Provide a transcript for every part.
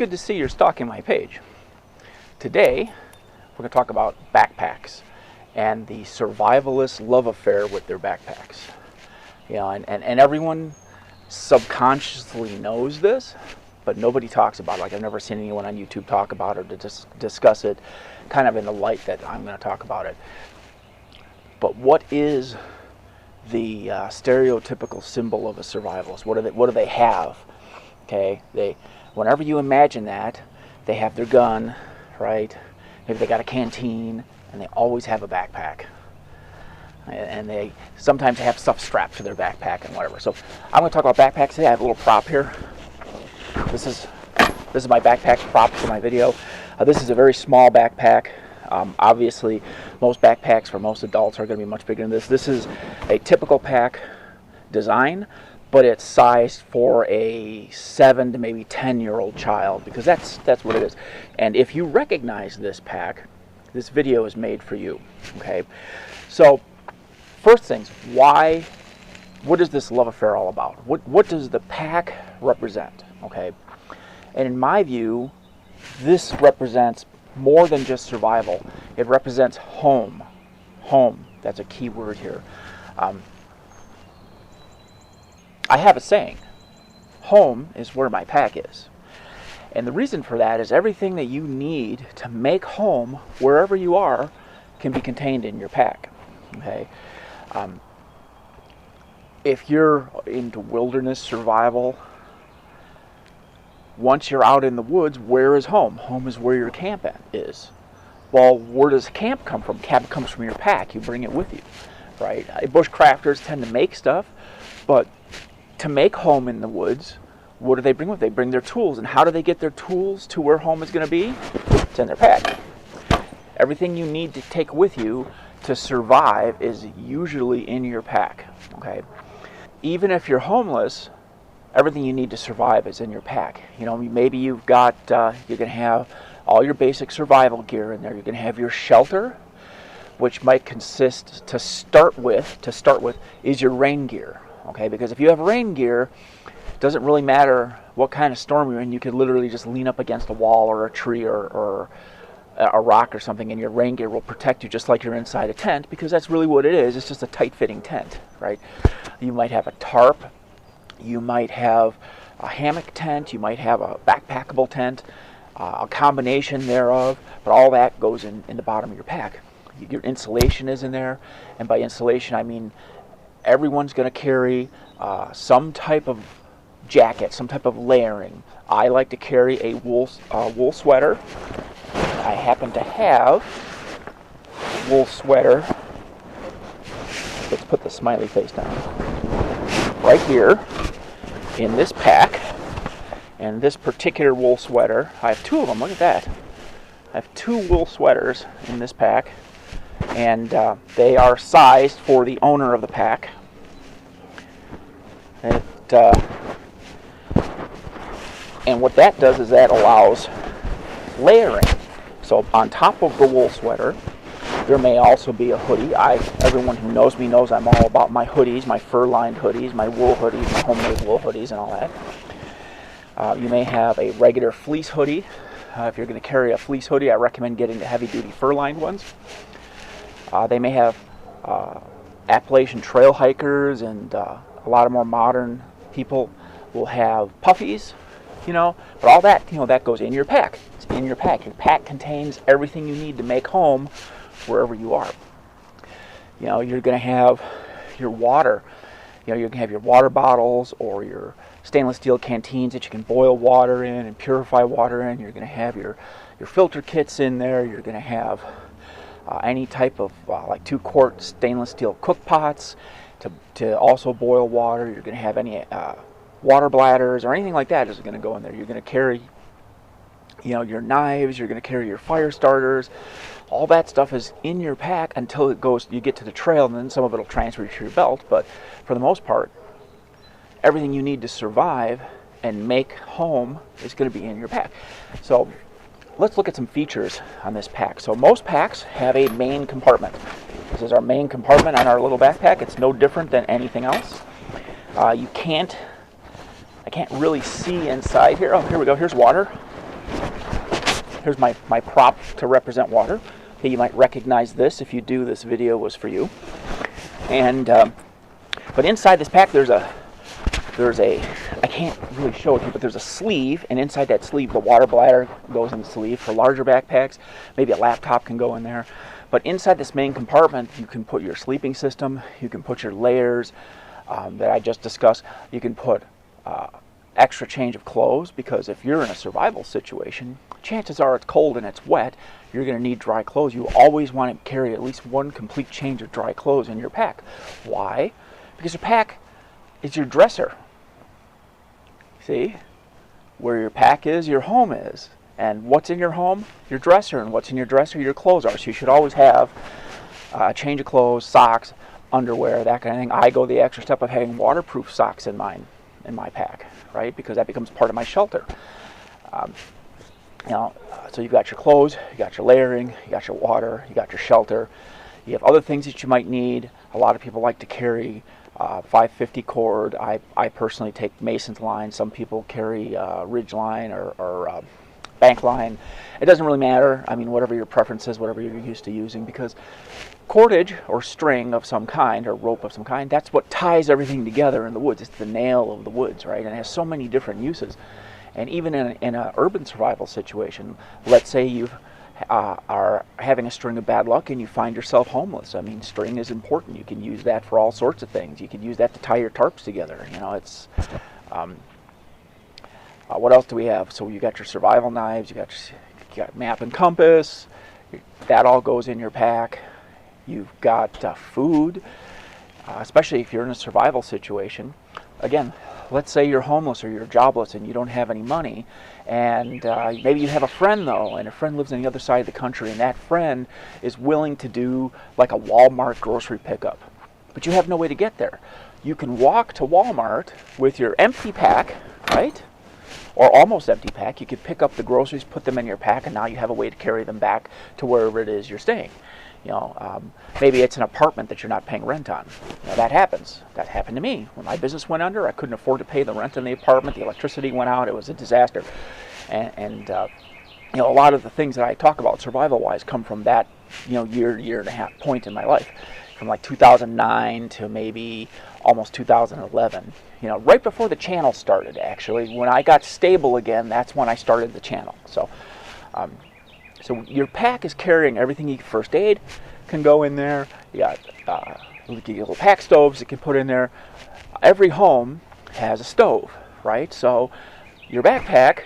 good to see you're stalking my page. Today, we're going to talk about backpacks and the survivalist love affair with their backpacks. You know, and everyone subconsciously knows this, but nobody talks about it. Like, I've never seen anyone on YouTube talk about it or to discuss it kind of in the light that I'm going to talk about it. But what is the stereotypical symbol of a survivalist? What do they have? Okay, whenever you imagine that, they have their gun, right? Maybe they got a canteen, and they always have a backpack. And they sometimes have stuff strapped to their backpack and whatever. So I'm going to talk about backpacks today. I have a little prop here. This is my backpack prop for my video. This is a very small backpack. Obviously, most backpacks for most adults are going to be much bigger than this. This is a typical pack design, but it's sized for a 7 to maybe 10-year-old child, because that's what it is. And if you recognize this pack, this video is made for you. Okay, so first things, what is this love affair all about? What does the pack represent? Okay, and in my view, this represents more than just survival. It represents home. Home, that's a key word here. I have a saying, home is where my pack is. And the reason for that is everything that you need to make home wherever you are can be contained in your pack. Okay. If you're into wilderness survival, once you're out in the woods, where is home? Home is where your camp is. Well, where does camp come from? Camp comes from your pack. You bring it with you, right? Bushcrafters tend to make stuff, but to make home in the woods, what do they bring with them? They bring their tools. And how do they get their tools to where home is going to be? It's in their pack. Everything you need to take with you to survive is usually in your pack. Okay. Even if you're homeless, everything you need to survive is in your pack. You know, maybe you've got, you're going to have all your basic survival gear in there. You're going to have your shelter, which might consist, to start with, is your rain gear. Okay, because if you have rain gear, it doesn't really matter what kind of storm you're in. You could literally just lean up against a wall or a tree or a rock or something, and your rain gear will protect you just like you're inside a tent, because that's really what it is. It's just a tight-fitting tent, right? You might have a tarp. You might have a hammock tent. You might have a backpackable tent, a combination thereof, but all that goes in the bottom of your pack. Your insulation is in there, and by insulation I mean everyone's going to carry some type of jacket, some type of layering. I like to carry a wool sweater. I happen to have a wool sweater. Let's put the smiley face down. Right here in this pack. And this particular wool sweater, I have 2 of them. Look at that. I have 2 wool sweaters in this pack. And they are sized for the owner of the pack. And what that does is that allows layering. So on top of the wool sweater, there may also be a hoodie. Everyone who knows me knows I'm all about my hoodies, my fur-lined hoodies, my wool hoodies, my homemade wool hoodies, and all that. You may have a regular fleece hoodie. If you're going to carry a fleece hoodie, I recommend getting the heavy-duty fur-lined ones. They may have Appalachian trail hikers, and a lot of more modern people will have puffies, you know. But all that, you know, that goes in your pack. It's in your pack. Your pack contains everything you need to make home wherever you are. You know, you're going to have your water. You know, you're going to have your water bottles or your stainless steel canteens that you can boil water in and purify water in. You're going to have your filter kits in there. You're going to have any type of like 2-quart stainless steel cook pots to also boil water. You're going to have any water bladders or anything like that is going to go in there. You're going to carry, you know, your knives. You're going to carry your fire starters. All that stuff is in your pack until you get to the trail, and then some of it will transfer to your belt. But for the most part, everything you need to survive and make home is going to be in your pack. So let's look at some features on this pack. So most packs have a main compartment. This is our main compartment on our little backpack. It's no different than anything else. I can't really see inside here. Oh, here we go. Here's water. here's my prop to represent water. Okay, you might recognize this. If you do, this video was for you. And but inside this pack there's a I can't really show it to you, but there's a sleeve, and inside that sleeve the water bladder goes in the sleeve. For larger backpacks, maybe a laptop can go in there. But inside this main compartment, you can put your sleeping system, you can put your layers that I just discussed, you can put extra change of clothes, because if you're in a survival situation, chances are it's cold and it's wet, you're going to need dry clothes. You always want to carry at least one complete change of dry clothes in your pack. Why? Because your pack is your dresser. See? Where your pack is, your home is. And what's in your home? Your dresser. And what's in your dresser? Your clothes are. So you should always have a change of clothes, socks, underwear, that kind of thing. I go the extra step of having waterproof socks in my pack, right? Because that becomes part of my shelter. So you've got your clothes, you got your layering, you got your water, you got your shelter. You have other things that you might need. A lot of people like to carry 550 cord. I personally take Mason's line. Some people carry Ridge line or bank line. It doesn't really matter. I mean, whatever your preference is, whatever you're used to using, because cordage or string of some kind or rope of some kind, that's what ties everything together in the woods. It's the nail of the woods, right? And it has so many different uses. And even in an urban survival situation, let's say you are having a string of bad luck and you find yourself homeless. I mean, string is important. You can use that for all sorts of things. You can use that to tie your tarps together. You know, it's what else do we have? So you got your survival knives, you got map and compass. That all goes in your pack. You've got food, especially if you're in a survival situation. Again, let's say you're homeless or you're jobless and you don't have any money, and maybe you have a friend though, and a friend lives on the other side of the country, and that friend is willing to do like a Walmart grocery pickup, but you have no way to get there. You can walk to Walmart with your empty pack, right? Or almost empty pack. You could pick up the groceries, put them in your pack, and now you have a way to carry them back to wherever it is you're staying. You know, maybe it's an apartment that you're not paying rent on. You know, that happens. That happened to me. When my business went under, I couldn't afford to pay the rent in the apartment. The electricity went out. It was a disaster. And you know, a lot of the things that I talk about survival-wise come from that, you know, year and a half point in my life. From like 2009 to maybe almost 2011. You know, right before the channel started, actually. When I got stable again, that's when I started the channel. So, so your pack is carrying everything. You first aid can go in there. You got little pack stoves that can put in there. Every home has a stove, right? So your backpack,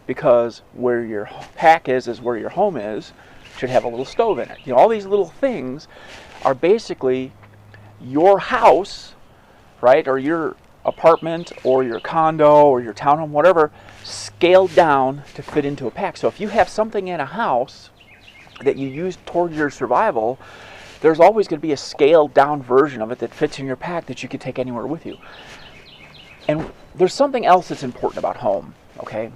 because where your pack is where your home is, should have a little stove in it. You know, all these little things are basically your house, right, or your apartment or your condo or your townhome, whatever, scaled down to fit into a pack. So if you have something in a house that you use towards your survival, there's always going to be a scaled down version of it that fits in your pack that you can take anywhere with you. And there's something else that's important about home, okay?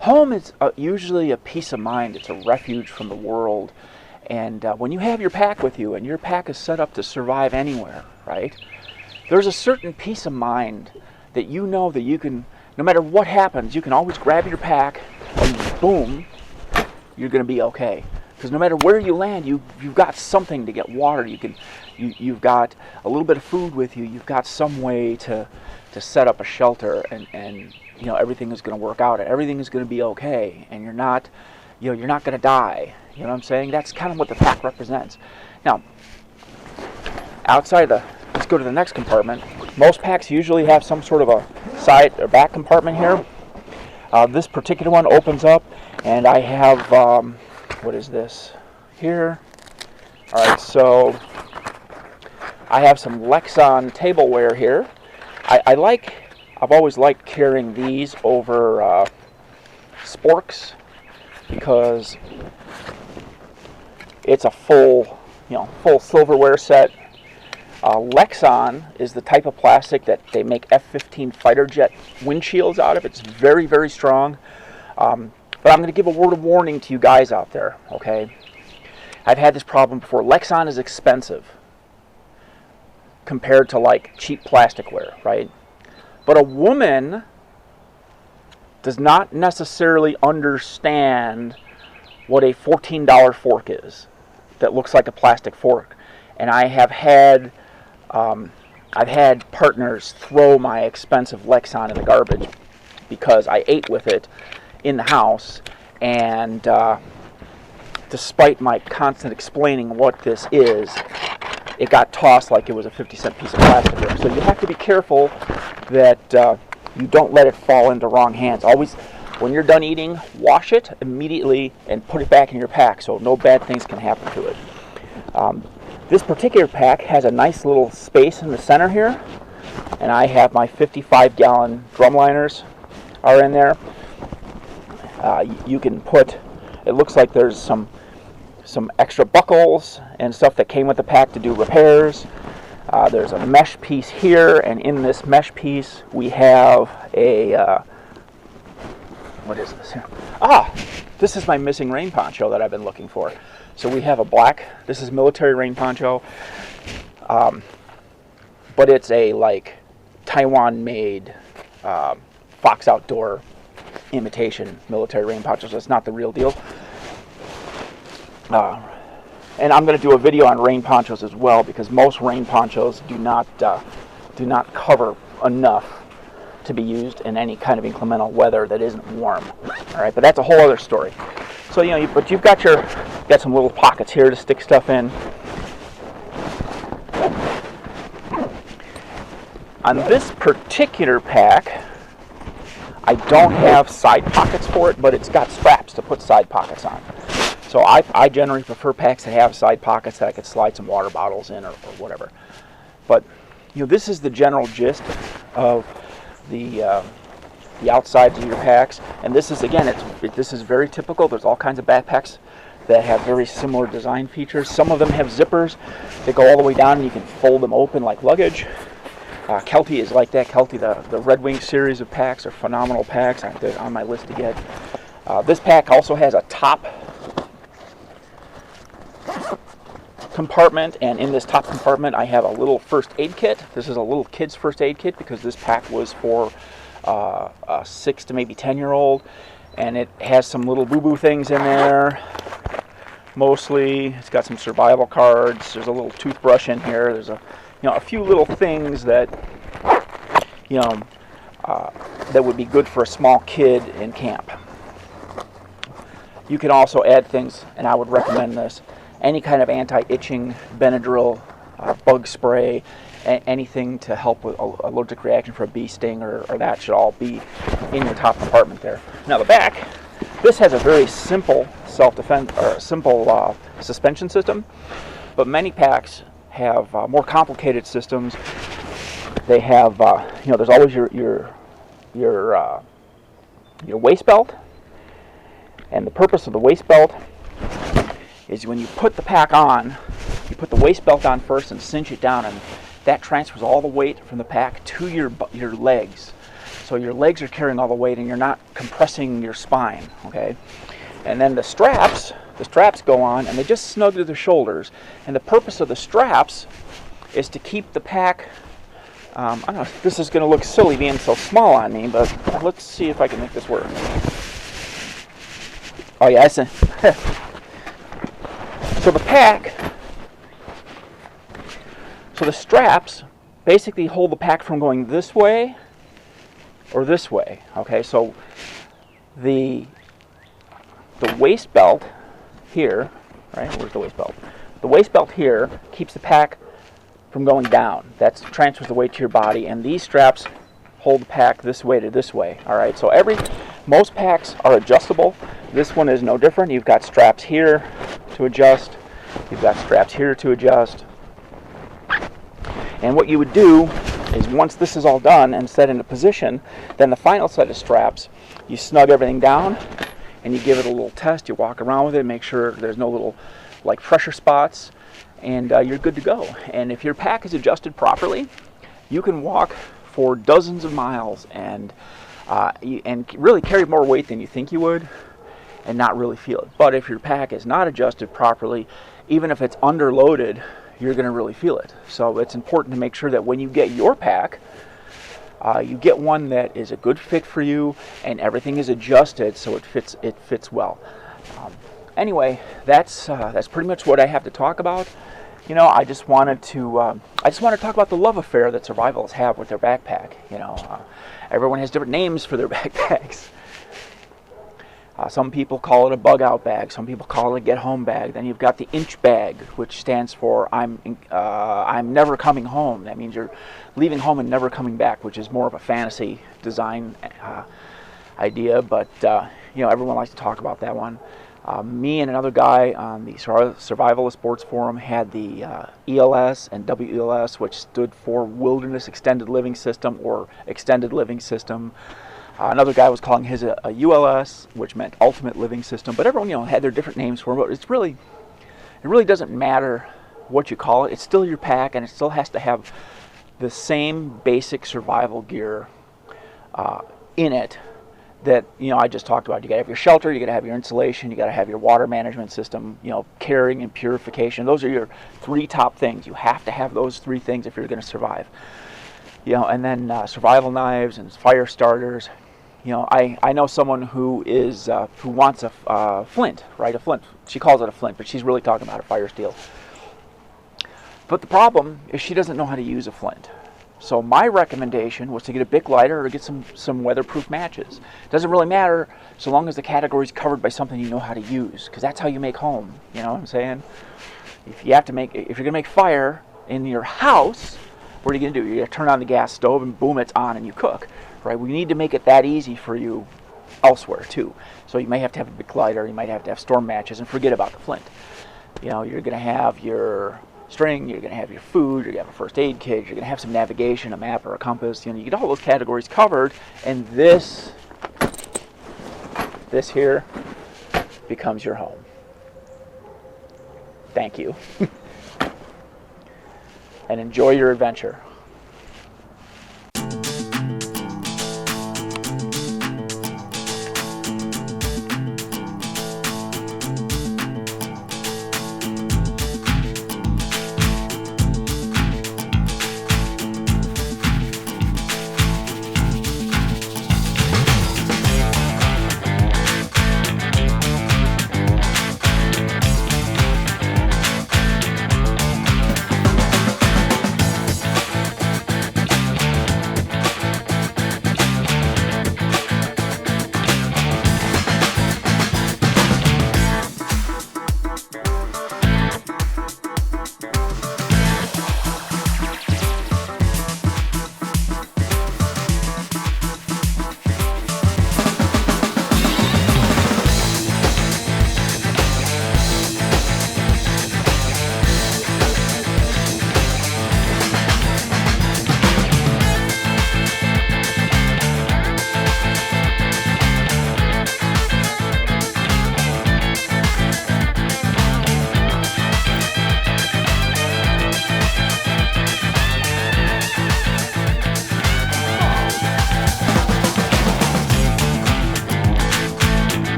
Home is usually a peace of mind. It's a refuge from the world. And when you have your pack with you and your pack is set up to survive anywhere, right, there's a certain peace of mind that you know that you can, no matter what happens, you can always grab your pack and boom, you're going to be okay. Because no matter where you land, you've got something to get water. You've got a little bit of food with you. You've got some way to set up a shelter, and you know, everything is going to work out and everything is going to be okay, and you're not going to die. You know what I'm saying? That's kind of what the pack represents. Now, outside let's go to the next compartment. Most packs usually have some sort of a side or back compartment here. This particular one opens up, and I have, what is this here? Alright, so I have some Lexan tableware here. I've always liked carrying these over sporks, because it's a full silverware set. Lexan is the type of plastic that they make F-15 fighter jet windshields out of. It's very, very strong. But I'm going to give a word of warning to you guys out there, okay? I've had this problem before. Lexan is expensive compared to like cheap plasticware, right? But a woman does not necessarily understand what a $14 fork is that looks like a plastic fork. And I have had I've had partners throw my expensive Lexan in the garbage because I ate with it in the house, and despite my constant explaining what this is, it got tossed like it was a 50-cent piece of plastic. So you have to be careful that you don't let it fall into wrong hands. Always, when you're done eating, wash it immediately and put it back in your pack so no bad things can happen to it. This particular pack has a nice little space in the center here, and I have my 55-gallon drum liners are in there. You can put, it looks like there's some extra buckles and stuff that came with the pack to do repairs. There's a mesh piece here, and in this mesh piece we have a what is this here? This is my missing rain poncho that I've been looking for. So we have a black, this is military rain poncho, but it's a like Taiwan-made Fox Outdoor imitation military rain poncho, so it's not the real deal. And I'm going to do a video on rain ponchos as well, because most rain ponchos do not cover enough to be used in any kind of inclemental weather that isn't warm. All right, but that's a whole other story. So but you've got some little pockets here to stick stuff in. On this particular pack, I don't have side pockets for it, but it's got straps to put side pockets on. So I generally prefer packs that have side pockets that I could slide some water bottles in or whatever. But this is the general gist of the outsides of your packs, and this is, again, this is very typical. There's all kinds of backpacks that have very similar design features. Some of them have zippers that go all the way down and you can fold them open like luggage. Kelty is like that. Kelty, the Red Wing series of packs are phenomenal packs. They're on my list to get. This pack also has a top compartment, and in this top compartment I have a little first aid kit. This is a little kid's first aid kit because this pack was for a 6 to maybe 10-year-old, and it has some little boo-boo things in there. Mostly it's got some survival cards. There's a little toothbrush in here. There's a few little things that that would be good for a small kid in camp. You can also add things, and I would recommend this, any kind of anti-itching, Benadryl, bug spray, anything to help with allergic reaction for a bee sting or that should all be in your top compartment there. Now the back, this has a very simple self-defense or simple suspension system, but many packs have more complicated systems. They have, there's always your waist belt, and the purpose of the waist belt is when you put the pack on, you put the waist belt on first and cinch it down, and that transfers all the weight from the pack to your legs. So your legs are carrying all the weight and you're not compressing your spine, okay? And then the straps go on and they just snug to the shoulders. And the purpose of the straps is to keep the pack, I don't know, this is going to look silly being so small on me, but let's see if I can make this work. Oh yeah, so the pack, so the straps basically hold the pack from going this way or this way. Okay, so the waist belt here, right? Where's the waist belt? The waist belt here keeps the pack from going down. That transfers the weight to your body, and these straps hold the pack this way to this way. All right, so most packs are adjustable. This one is no different. You've got straps here to adjust. You've got straps here to adjust. And what you would do is, once this is all done and set into position, then the final set of straps, you snug everything down and you give it a little test. You walk around with it, make sure there's no little like pressure spots, and you're good to go. And if your pack is adjusted properly, you can walk for dozens of miles and really carry more weight than you think you would and not really feel it. But if your pack is not adjusted properly, even if it's underloaded, you're going to really feel it. So it's important to make sure that when you get your pack, you get one that is a good fit for you and everything is adjusted so it fits well. Anyway, that's pretty much what I have to talk about. I just wanted to talk about the love affair that survivalists have with their backpack. Everyone has different names for their backpacks. Some people call it a bug out bag. Some people call it a get home bag. Then you've got the inch bag, which stands for I'm never coming home. That means you're leaving home and never coming back, which is more of a fantasy design idea. But everyone likes to talk about that one. Me and another guy on the Survivalist Sports Forum had the ELS and WELS, which stood for Wilderness Extended Living System or Extended Living System. Another guy was calling his a ULS, which meant Ultimate Living System. But everyone, had their different names for it. But it really doesn't matter what you call it. It's still your pack, and it still has to have the same basic survival gear in it that I just talked about. You got to have your shelter, you got to have your insulation, you got to have your water management system, carrying and purification. Those are your 3 top things. You have to have those 3 things if you're going to survive. And then survival knives and fire starters. I know someone who wants a flint, right? A flint. She calls it a flint, but she's really talking about a fire steel. But the problem is she doesn't know how to use a flint. So my recommendation was to get a Bic lighter or get some weatherproof matches. It doesn't really matter so long as the category is covered by something you know how to use, because that's how you make home. You know what I'm saying? If you're gonna make fire in your house, what are you going to do? You're going to turn on the gas stove and boom, it's on and you cook, right? We need to make it that easy for you elsewhere too. So you may have to have a Bic lighter, you might have to have storm matches, and forget about the flint. You're going to have your string, you're going to have your food, you're going to have a first aid kit, you're going to have some navigation, a map or a compass. You get all those categories covered, and this here becomes your home. Thank you. And enjoy your adventure.